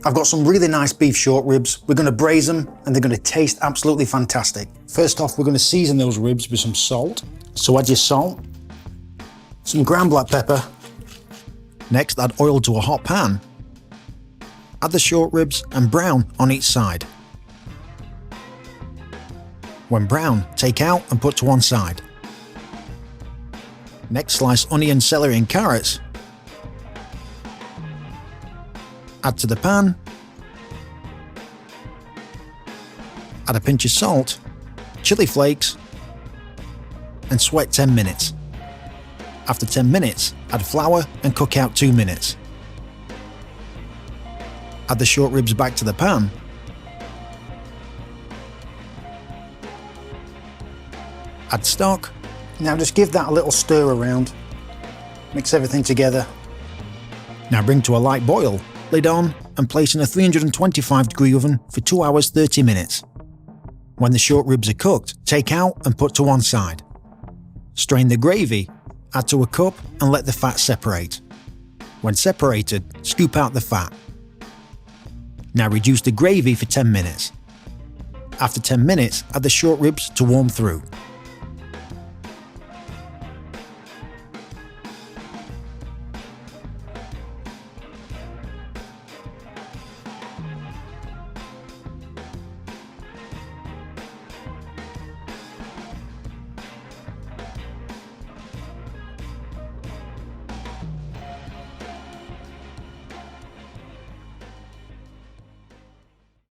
I've got some really nice beef short ribs. We're going to braise them and they're going to taste absolutely fantastic. First off, we're going to season those ribs with some salt. So add your salt, some ground black pepper. Next, add oil to a hot pan. Add the short ribs and brown on each side. When brown, take out and put to one side. Next, slice onion, celery and carrots. Add to the pan. Add a pinch of salt, chili flakes, and sweat 10 minutes. After 10 minutes, add flour and cook out 2 minutes. Add the short ribs back to the pan. Add stock. Now just give that a little stir around. Mix everything together. Now bring to a light boil, lid on, and place in a 325-degree oven for 2 hours 30 minutes. When the short ribs are cooked, take out and put to one side. Strain the gravy, add to a cup and let the fat separate. When separated, scoop out the fat. Now reduce the gravy for 10 minutes. After 10 minutes, add the short ribs to warm through.